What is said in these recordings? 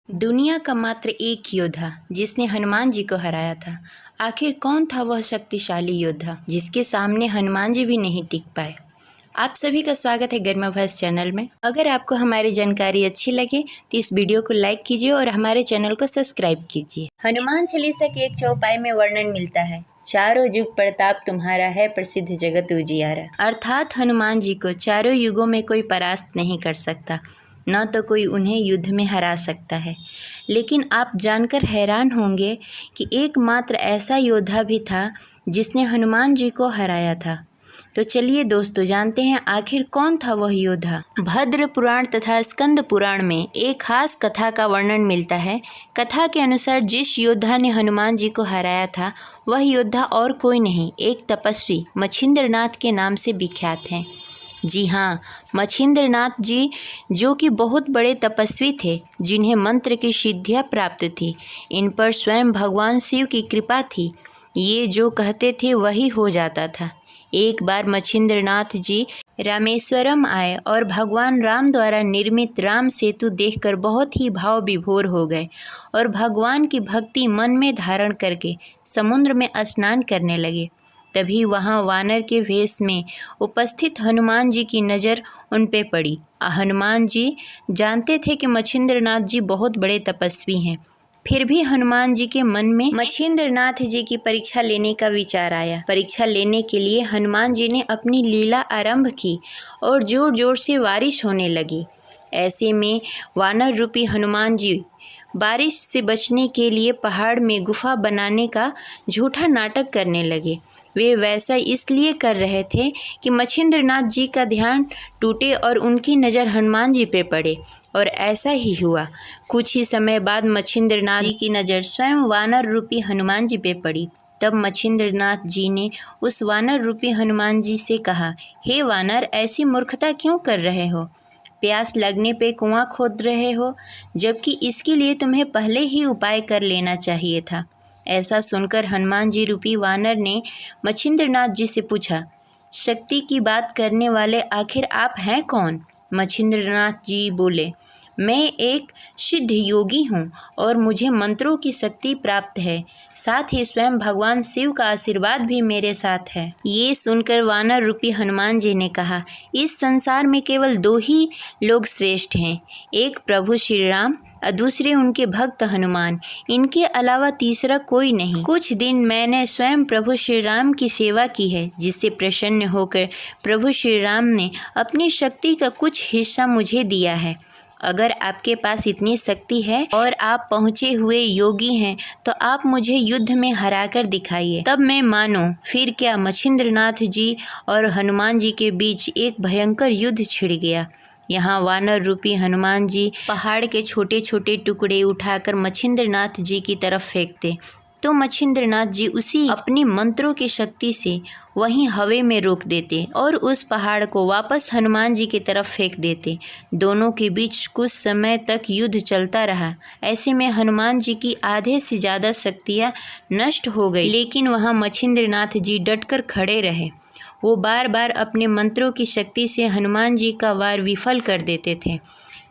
दुनिया का मात्र एक योद्धा जिसने हनुमान जी को हराया था। आखिर कौन था वह शक्तिशाली योद्धा जिसके सामने हनुमान जी भी नहीं टिक पाए। आप सभी का स्वागत है गर्माभस चैनल में। अगर आपको हमारी जानकारी अच्छी लगे तो इस वीडियो को लाइक कीजिए और हमारे चैनल को सब्सक्राइब कीजिए। हनुमान चालीसा के एक चौपाई में वर्णन मिलता है, चारों युग प्रताप तुम्हारा है, प्रसिद्ध जगत उजियारा। अर्थात हनुमान जी को चारों युगों में कोई परास्त नहीं कर सकता, न तो कोई उन्हें युद्ध में हरा सकता है। लेकिन आप जानकर हैरान होंगे कि एकमात्र ऐसा योद्धा भी था जिसने हनुमान जी को हराया था। तो चलिए दोस्तों, जानते हैं आखिर कौन था वह योद्धा। भद्र पुराण तथा स्कंद पुराण में एक खास कथा का वर्णन मिलता है। कथा के अनुसार जिस योद्धा ने हनुमान जी को हराया था वह योद्धा और कोई नहीं, एक तपस्वी मच्छिंद्रनाथ के नाम से विख्यात हैं। जी हाँ, मच्छिंद्रनाथ जी जो कि बहुत बड़े तपस्वी थे, जिन्हें मंत्र की सिद्धियाँ प्राप्त थी। इन पर स्वयं भगवान शिव की कृपा थी। ये जो कहते थे वही हो जाता था। एक बार मच्छिंद्रनाथ जी रामेश्वरम आए और भगवान राम द्वारा निर्मित राम सेतु देखकर बहुत ही भाव विभोर हो गए और भगवान की भक्ति मन में धारण करके समुद्र में स्नान करने लगे। तभी वहाँ वानर के वेश में उपस्थित हनुमान जी की नज़र उन पे पड़ी। हनुमान जी जानते थे कि मच्छिंद्रनाथ जी बहुत बड़े तपस्वी हैं, फिर भी हनुमान जी के मन में मच्छिंद्रनाथ जी की परीक्षा लेने का विचार आया। परीक्षा लेने के लिए हनुमान जी ने अपनी लीला आरंभ की और जोर जोर से बारिश होने लगी। ऐसे में वानर रूपी हनुमान जी बारिश से बचने के लिए पहाड़ में गुफा बनाने का झूठा नाटक करने लगे। वे वैसा इसलिए कर रहे थे कि मच्छिंद्रनाथ जी का ध्यान टूटे और उनकी नज़र हनुमान जी पे पड़े, और ऐसा ही हुआ। कुछ ही समय बाद मच्छिंद्रनाथ जी की नज़र स्वयं वानर रूपी हनुमान जी पे पड़ी। तब मच्छिंद्रनाथ जी ने उस वानर रूपी हनुमान जी से कहा, हे वानर, ऐसी मूर्खता क्यों कर रहे हो? प्यास लगने पे कुआं खोद रहे हो, जबकि इसके लिए तुम्हें पहले ही उपाय कर लेना चाहिए था। ऐसा सुनकर हनुमान जी रूपी वानर ने मच्छिंद्रनाथ जी से पूछा, शक्ति की बात करने वाले आखिर आप हैं कौन? मच्छिंद्रनाथ जी बोले, मैं एक सिद्ध योगी हूँ और मुझे मंत्रों की शक्ति प्राप्त है, साथ ही स्वयं भगवान शिव का आशीर्वाद भी मेरे साथ है। ये सुनकर वानर रूपी हनुमान जी ने कहा, इस संसार में केवल दो ही लोग श्रेष्ठ हैं, एक प्रभु श्री राम और दूसरे उनके भक्त हनुमान। इनके अलावा तीसरा कोई नहीं। कुछ दिन मैंने स्वयं प्रभु श्री राम की सेवा की है, जिससे प्रसन्न होकर प्रभु श्री राम ने अपनी शक्ति का कुछ हिस्सा मुझे दिया है। अगर आपके पास इतनी शक्ति है और आप पहुँचे हुए योगी हैं तो आप मुझे युद्ध में हराकर दिखाइए, तब मैं मानूं। फिर क्या, मच्छिंद्रनाथ जी और हनुमान जी के बीच एक भयंकर युद्ध छिड़ गया। यहाँ वानर रूपी हनुमान जी पहाड़ के छोटे छोटे टुकड़े उठाकर मच्छिंद्रनाथ जी की तरफ फेंकते तो मच्छिंद्रनाथ जी उसी अपनी मंत्रों की शक्ति से वहीं हवा में रोक देते और उस पहाड़ को वापस हनुमान जी की तरफ फेंक देते। दोनों के बीच कुछ समय तक युद्ध चलता रहा। ऐसे में हनुमान जी की आधे से ज़्यादा शक्तियाँ नष्ट हो गई, लेकिन वहाँ मच्छिंद्रनाथ जी डटकर खड़े रहे। वो बार बार अपने मंत्रों की शक्ति से हनुमान जी का वार विफल कर देते थे।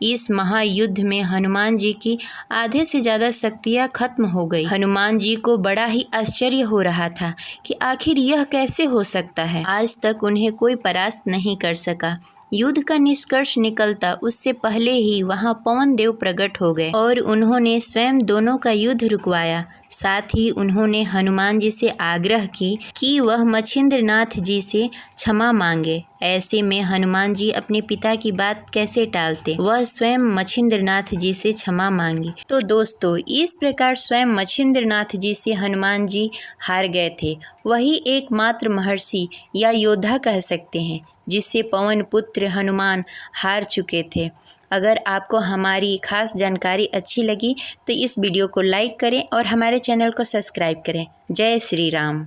इस महायुद्ध में हनुमान जी की आधे से ज़्यादा शक्तियाँ खत्म हो गई। हनुमान जी को बड़ा ही आश्चर्य हो रहा था कि आखिर यह कैसे हो सकता है। आज तक उन्हें कोई परास्त नहीं कर सका। युद्ध का निष्कर्ष निकलता उससे पहले ही वहां पवन देव प्रकट हो गए और उन्होंने स्वयं दोनों का युद्ध रुकवाया। साथ ही उन्होंने हनुमान जी से आग्रह की कि वह मच्छिंद्रनाथ जी से क्षमा मांगे। ऐसे में हनुमान जी अपने पिता की बात कैसे टालते, वह स्वयं मच्छिंद्रनाथ जी से क्षमा मांगी। तो दोस्तों, इस प्रकार स्वयं मच्छिंद्रनाथ जी से हनुमान जी हार गए थे। वही एकमात्र महर्षि या योद्धा कह सकते हैं जिससे पवन पुत्र हनुमान हार चुके थे। अगर आपको हमारी खास जानकारी अच्छी लगी तो इस वीडियो को लाइक करें और हमारे चैनल को सब्सक्राइब करें। जय श्री राम।